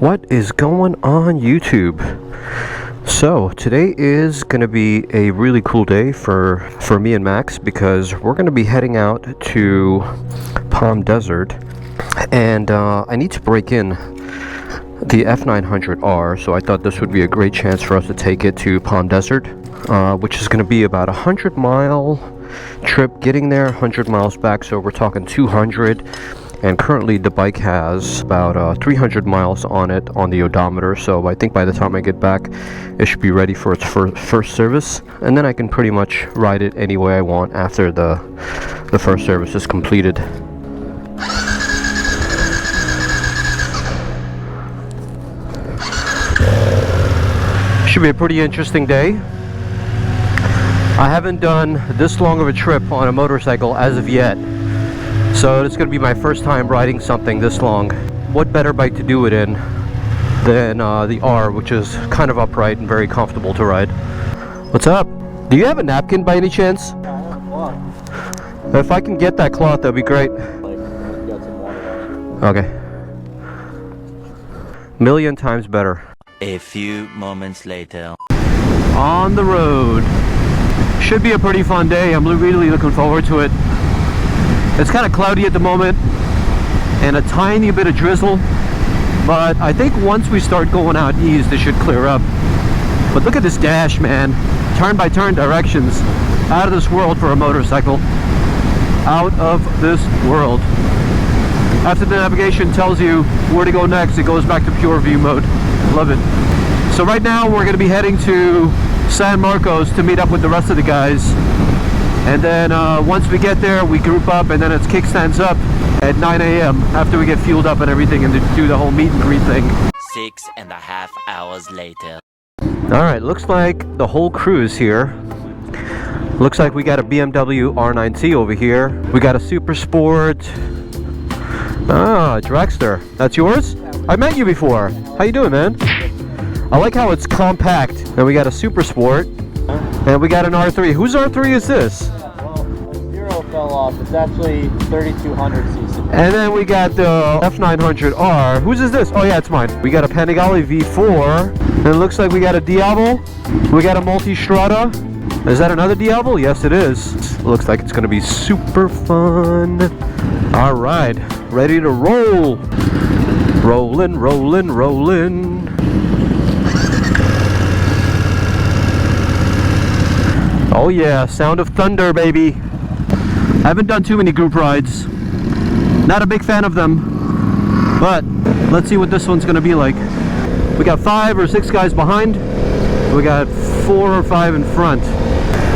What is going on YouTube? So today is going to be a really cool day for me and Max, because we're going to be heading out to Palm Desert, and I need to break in the F900R, so I thought this would be a great chance for us to take it to Palm Desert, which is going to be about a 100-mile trip getting there, 100 miles back, so we're talking 200. And currently the bike has about 300 miles on it on the odometer, so I think by the time I get back it should be ready for its first service, and then I can pretty much ride it any way I want after the first service is completed. Should be a pretty interesting day. I haven't done this long of a trip on a motorcycle as of yet, so it's going to be my first time riding something this long. What better bike to do it in than the R, which is kind of upright and very comfortable to ride. What's up? Do you have a napkin by any chance? Yeah, I have cloth. If I can get that cloth, that'd be great. Got some water. Okay. Million times better. A few moments later. On the road. Should be a pretty fun day. I'm really looking forward to it. It's kind of cloudy at the moment and a tiny bit of drizzle, but I think once we start going out east it should clear up. But look at this dash, man. Turn by turn directions. Out of this world for a motorcycle. Out of this world. After the navigation tells you where to go next, it goes back to pure view mode. Love it. So right now we're going to be heading to San Marcos to meet up with the rest of the guys. And then once we get there, we group up, and then it's kickstands up at 9 a.m. after we get fueled up and everything, and do the whole meet and greet thing. 6.5 hours later. Alright, looks like the whole crew is here. Looks like we got a BMW R9T over here. We got a Super Sport. Ah, Dragster. That's yours? I met you before. How you doing, man? I like how it's compact. And we got a Super Sport. And we got an R3. Whose R3 is this? Well, the zero fell off. It's actually 3200cc. And then we got the F900R. Whose is this? Oh yeah, it's mine. We got a Panigale V4. And it looks like we got a Diablo. We got a Multistrada. Is that another Diablo? Yes, it is. Looks like it's going to be super fun. All right, ready to roll. Rolling, rolling, rolling. Oh yeah, sound of thunder, baby. I haven't done too many group rides. Not a big fan of them, but let's see what this one's gonna be like. We got 5 or 6 guys behind. We got 4 or 5 in front.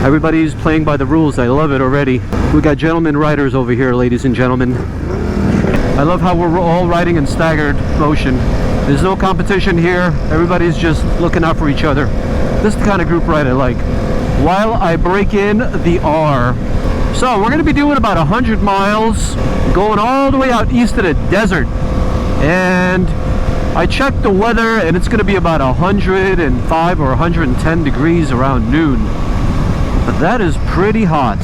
Everybody's playing by the rules. I love it already. We got gentlemen riders over here, ladies and gentlemen. I love how we're all riding in staggered motion. There's no competition here. Everybody's just looking out for each other. This is the kind of group ride I like. While I break in the R. So we're going to be doing about 100 miles, going all the way out east to the desert. And I checked the weather, and it's going to be about 105 or 110 degrees around noon. But that is pretty hot,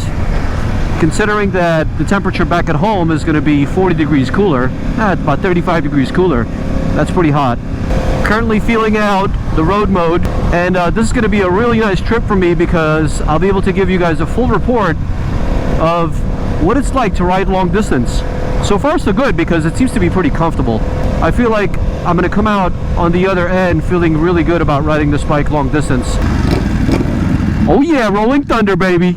considering that the temperature back at home is going to be 40 degrees cooler, about 35 degrees cooler. That's pretty hot. Currently feeling out the road mode, and this is going to be a really nice trip for me, because I'll be able to give you guys a full report of what it's like to ride long distance. So far so good, because it seems to be pretty comfortable. I feel like I'm going to come out on the other end feeling really good about riding this bike long distance. Oh yeah, rolling thunder, baby.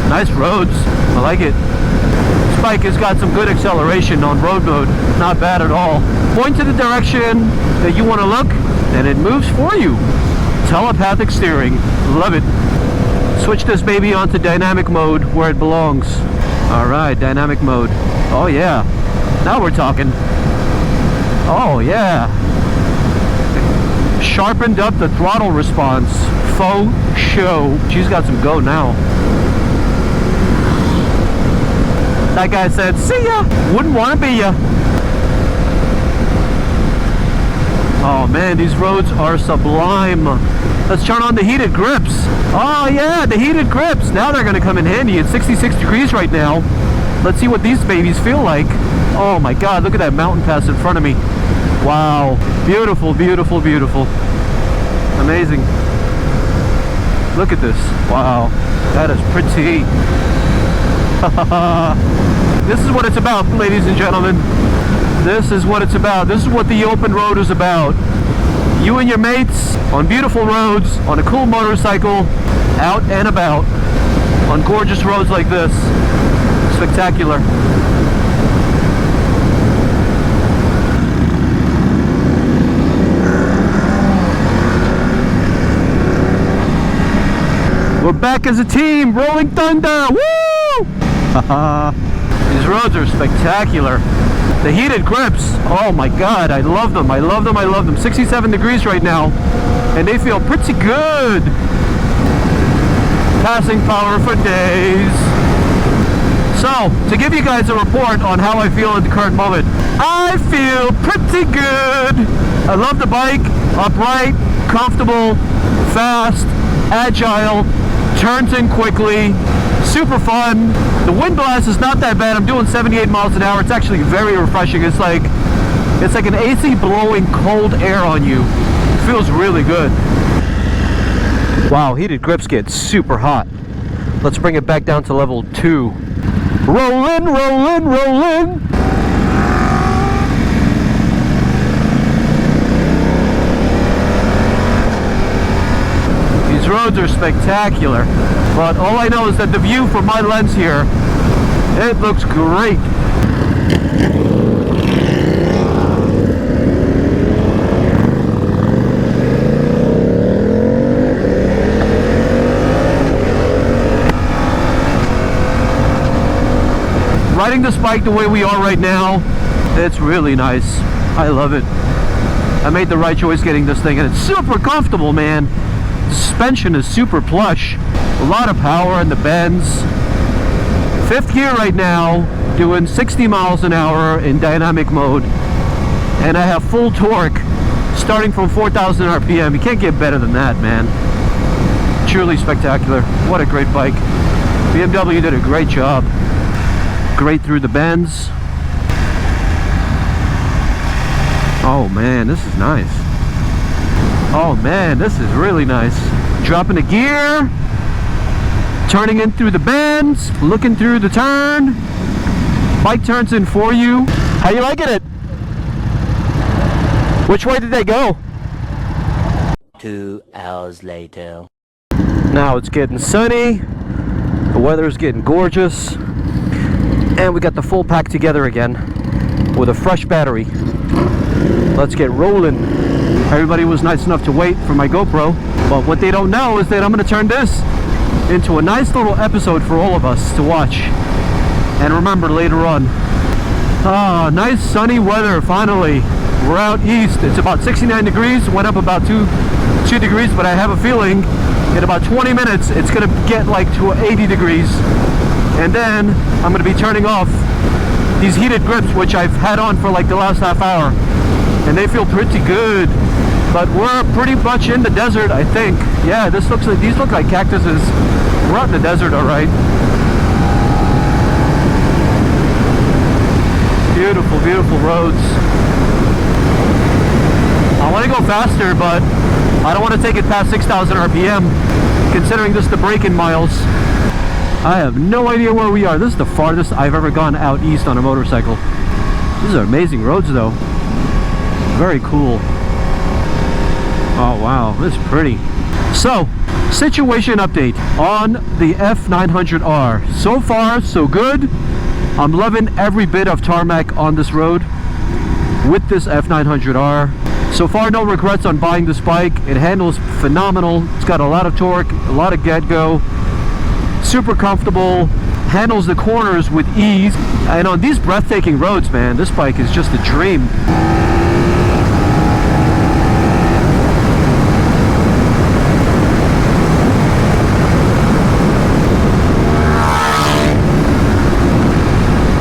Nice roads. I like it. This bike has got some good acceleration on road mode. Not bad at all. Point to the direction that you want to look, and it moves for you. Telepathic steering. Love it. Switch this baby onto dynamic mode where it belongs. Alright, dynamic mode. Oh yeah. Now we're talking. Oh yeah. Sharpened up the throttle response. Faux show. She's got some go now. That guy said, see ya. Wouldn't want to be ya. Oh man, these roads are sublime. Let's turn on the heated grips. Oh yeah, the heated grips. Now they're gonna come in handy. It's 66 degrees right now. Let's see what these babies feel like. Oh my God, look at that mountain pass in front of me. Wow, beautiful, beautiful, beautiful. Amazing. Look at this. Wow, that is pretty. This is what it's about, ladies and gentlemen. This is what it's about. This is what the open road is about. You and your mates on beautiful roads, on a cool motorcycle, out and about, on gorgeous roads like this. Spectacular. We're back as a team, Rolling Thunder! Woo! These roads are spectacular. The heated grips, oh my God, I love them, I love them, I love them. 67 degrees right now, and they feel pretty good. Passing power for days. So, to give you guys a report on how I feel at the current moment, I feel pretty good. I love the bike, upright, comfortable, fast, agile, turns in quickly, super fun. The wind blast is not that bad. I'm doing 78 miles an hour. It's actually very refreshing. It's like an AC blowing cold air on you. It feels really good. Wow, heated grips get super hot. Let's bring it back down to level 2. Rollin', rollin', rollin'. These roads are spectacular, but all I know is that the view from my lens here, it looks great. Riding this bike the way we are right now, it's really nice. I love it. I made the right choice getting this thing, and it's super comfortable, man. The suspension is super plush. A lot of power in the bends. 5th gear right now, doing 60 miles an hour in dynamic mode. And I have full torque starting from 4,000 RPM. You can't get better than that, man. Truly spectacular. What a great bike. BMW did a great job. Great through the bends. Oh man, this is nice. Oh man, this is really nice. Dropping the gear, turning in through the bends, looking through the turn. Bike turns in for you. How you liking it? Which way did they go? 2 hours later. Now it's getting sunny. The weather's getting gorgeous. And we got the full pack together again with a fresh battery. Let's get rolling. Everybody was nice enough to wait for my GoPro, but what they don't know is that I'm going to turn this into a nice little episode for all of us to watch and remember later on. Ah, nice sunny weather finally. We're out east. It's about 69 degrees, went up about 2 degrees, but I have a feeling in about 20 minutes it's going to get like to 80 degrees. And then I'm going to be turning off these heated grips, which I've had on for like the last half hour, and they feel pretty good. But we're pretty much in the desert, I think. Yeah, these look like cactuses. We're out in the desert, all right. Beautiful, beautiful roads. I want to go faster, but I don't want to take it past 6,000 RPM, considering this the break-in miles. I have no idea where we are. This is the farthest I've ever gone out east on a motorcycle. These are amazing roads though. Very cool. Oh wow, this is pretty. So, situation update on the F900R. So far, so good. I'm loving every bit of tarmac on this road with this F900R. So far, no regrets on buying this bike. It handles phenomenal. It's got a lot of torque, a lot of get-go. Super comfortable, handles the corners with ease, and on these breathtaking roads, man, this bike is just a dream.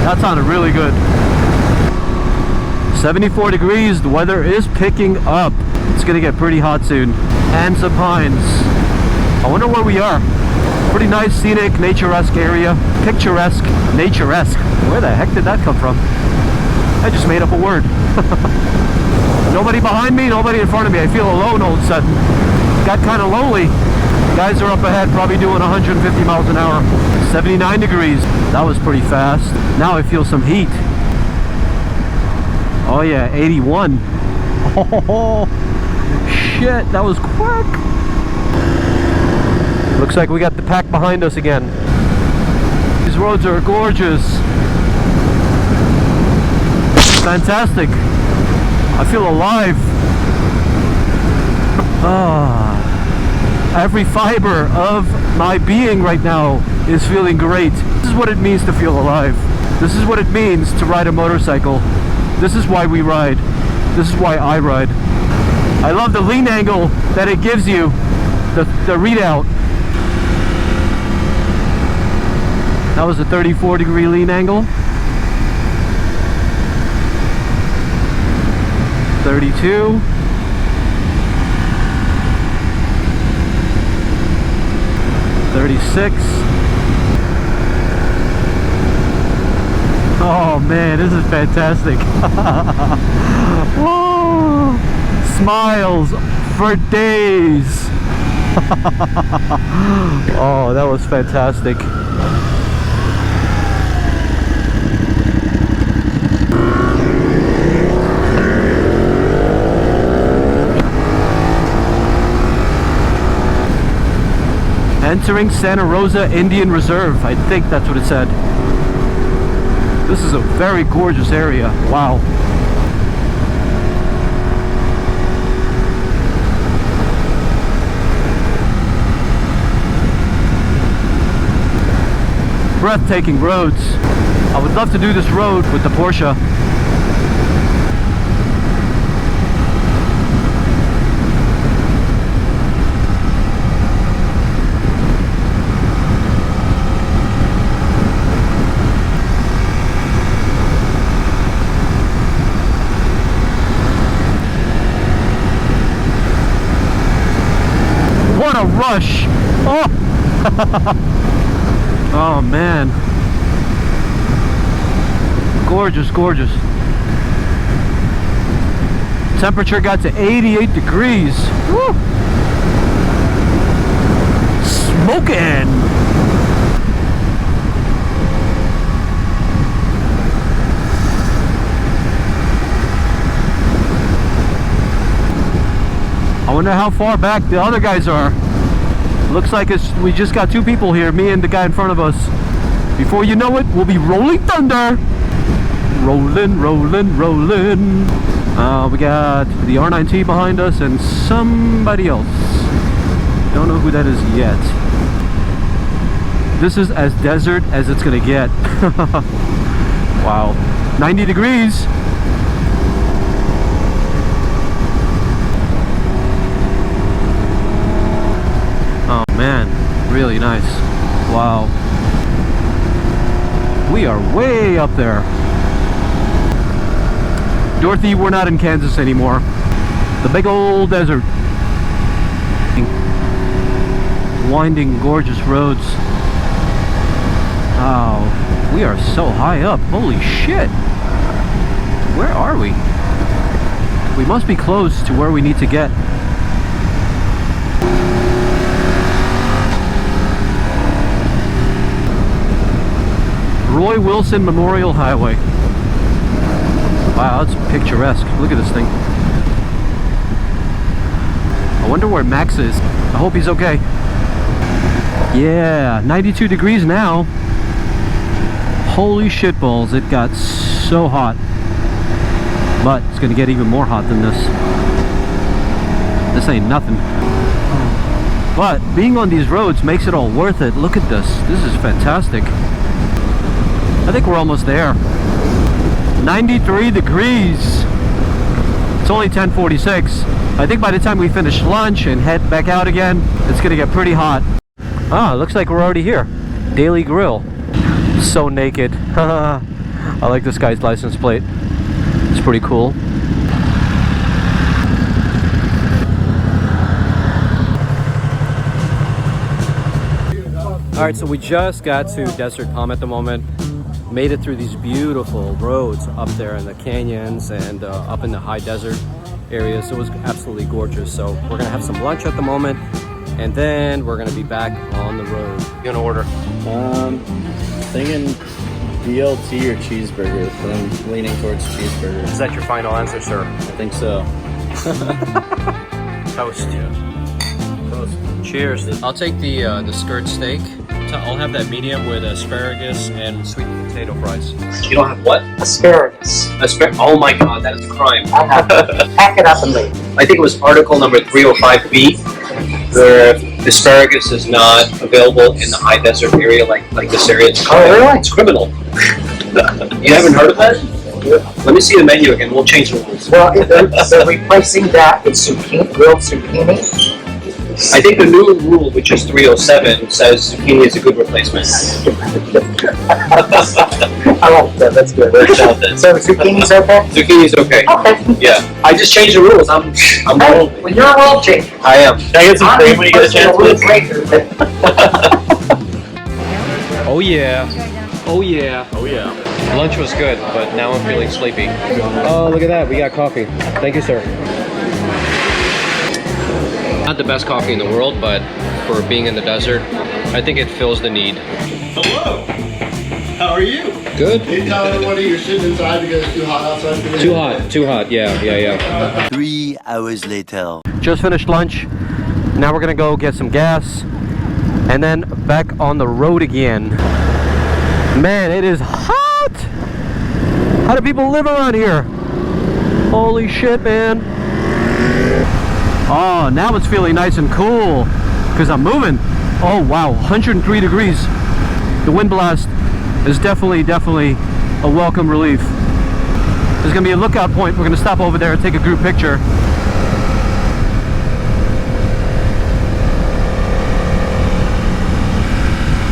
That sounded really good. 74 degrees. The weather is picking up. It's gonna get pretty hot soon. And some pines. I wonder where we are. Pretty nice, scenic, nature-esque area. Picturesque, nature-esque. Where the heck did that come from? I just made up a word. Nobody behind me, nobody in front of me. I feel alone all of a sudden. Got kind of lonely. Guys are up ahead, probably doing 150 miles an hour. 79 degrees. That was pretty fast. Now I feel some heat. Oh yeah, 81. Oh, shit, that was quick. Looks like we got the pack behind us again. These roads are gorgeous. Fantastic. I feel alive. Every fiber of my being right now is feeling great. This is what it means to feel alive. This is what it means to ride a motorcycle. This is why we ride. This is why I ride. I love the lean angle that it gives you, the readout. That was a 34-degree lean angle. 32. 36. Oh man, this is fantastic. Whoa. Smiles for days. Oh, that was fantastic. Entering Santa Rosa Indian Reserve. I think that's what it said. This is a very gorgeous area. Wow. Breathtaking roads. I would love to do this road with the Porsche. What a rush! Oh! Oh man. Gorgeous, gorgeous. Temperature got to 88 degrees. Woo! Smoking! I wonder how far back the other guys are. Looks like we just got two people here, me and the guy in front of us. Before you know it, we'll be rolling thunder. Rolling, rolling, rolling. We got the R9T behind us and somebody else. Don't know who that is yet. This is as desert as it's gonna get. Wow. 90 degrees. Oh man, really nice. Wow. We are way up there. Dorothy, we're not in Kansas anymore. The big old desert. Winding, gorgeous roads. Oh, we are so high up. Holy shit. Where are we? We must be close to where we need to get. Roy Wilson Memorial Highway. Wow, that's picturesque. Look at this thing. I wonder where Max is. I hope he's okay. Yeah, 92 degrees now. Holy shitballs, it got so hot. But it's gonna get even more hot than this. This ain't nothing. But being on these roads makes it all worth it. Look at this. This is fantastic. I think we're almost there. 93 degrees. It's only 10:46. I think by the time we finish lunch and head back out again, it's gonna get pretty hot. Ah, looks like we're already here. Daily Grill. So naked. I like this guy's license plate. It's pretty cool. All right, so we just got to Desert Palm at the moment. Made it through these beautiful roads up there in the canyons and up in the high desert areas. It was absolutely gorgeous. So we're gonna have some lunch at the moment, and then we're gonna be back on the road. What are you gonna order? Thinking BLT or cheeseburger, but I'm leaning towards cheeseburger. Is that your final answer, sir? I think so. Toast. Cheers. I'll take the skirt steak. I'll have that medium with asparagus and sweet potato fries. You don't have what? Asparagus. Oh my god, that is a crime. I have to pack it up and leave. I think it was article number 305B, where asparagus is not available in the high desert area like this area. It's really? It's criminal. You haven't heard of that? Let me see the menu again. We'll change the rules. Well, they're replacing that with zucchini, grilled zucchini. I think the new rule, which is 307, says zucchini is a good replacement. I like that. That's good. So zucchini's okay? Zucchini's okay. Okay. Yeah. I just changed the rules. I'm Hey, well, you're a world changer. I am. Can I get some cream when you get a chance, please? Oh yeah. Oh yeah. Oh yeah. Lunch was good, but now I'm feeling sleepy. Oh, look at that. We got coffee. Thank you, sir. Not the best coffee in the world, but for being in the desert, I think it fills the need. Hello. How are you? Good. Did you tell everybody you're sitting inside because it's too hot outside? Too hot. Yeah. 3 hours later. Just finished lunch. Now we're gonna go get some gas and then back on the road again. Man, it is hot! How do people live around here? Holy shit, man. Oh, now it's feeling nice and cool because I'm moving. Oh wow, 103 degrees. The wind blast is definitely a welcome relief. There's gonna be a lookout point. We're gonna stop over there and take a group picture.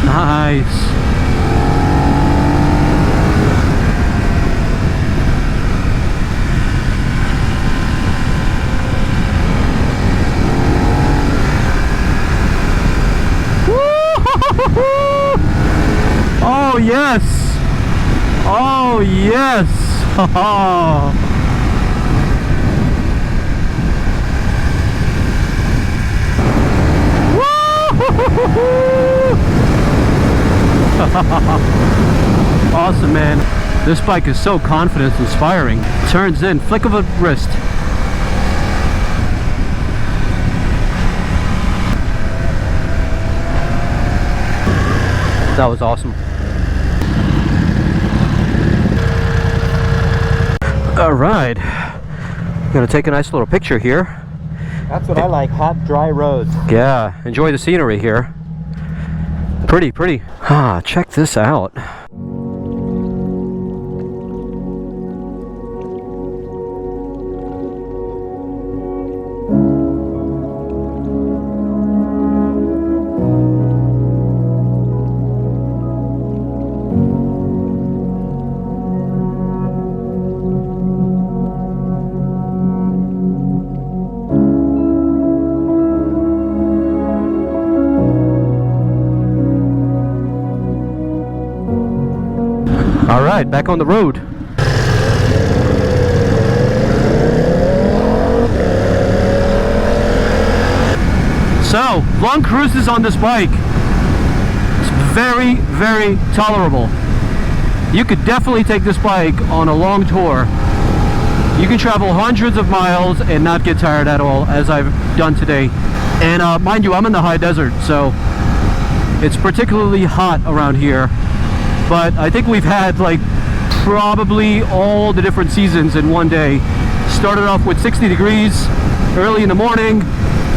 Nice. Oh yes! Oh yes! Awesome, man. This bike is so confidence inspiring. Turns in, flick of a wrist. That was awesome. All right, I'm gonna take a nice little picture here. That's what I like, hot, dry roads. Yeah, enjoy the scenery here. Pretty. Ah, check this out. All right, back on the road. So, long cruises on this bike. It's very tolerable. You could definitely take this bike on a long tour. You can travel hundreds of miles and not get tired at all, as I've done today. And mind you, I'm in the high desert, so it's particularly hot around here. But I think we've had like probably all the different seasons in one day. Started off with 60 degrees early in the morning,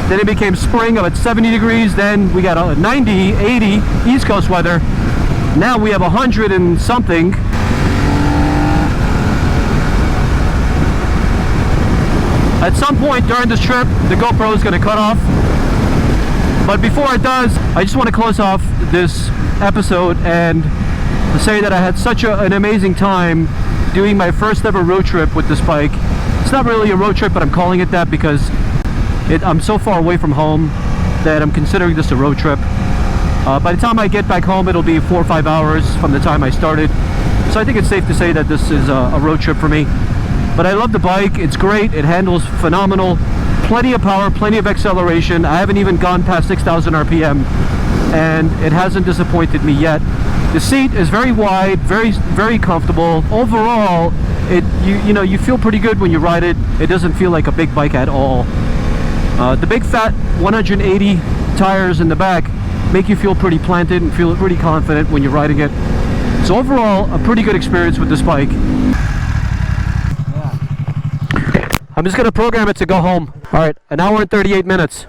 then it became spring up at 70 degrees, then we got 90, 80 East Coast weather. Now we have 100 and something. At some point during this trip, the GoPro is going to cut off. But before it does, I just want to close off this episode and to say that I had such an amazing time doing my first ever road trip with this bike. It's not really a road trip, but I'm calling it that because I'm so far away from home that I'm considering this a road trip. By the time I get back home, it'll be 4 or 5 hours from the time I started. So I think it's safe to say that this is a road trip for me. But I love the bike. It's great. It handles phenomenal. Plenty of power, plenty of acceleration. I haven't even gone past 6,000 RPM, and it hasn't disappointed me yet. The seat is very wide, very comfortable. Overall, you know, you feel pretty good when you ride it. It doesn't feel like a big bike at all. The big fat 180 tires in the back make you feel pretty planted and feel pretty confident when you're riding it. So overall, a pretty good experience with this bike. I'm just gonna program it to go home. All right, an hour and 38 minutes.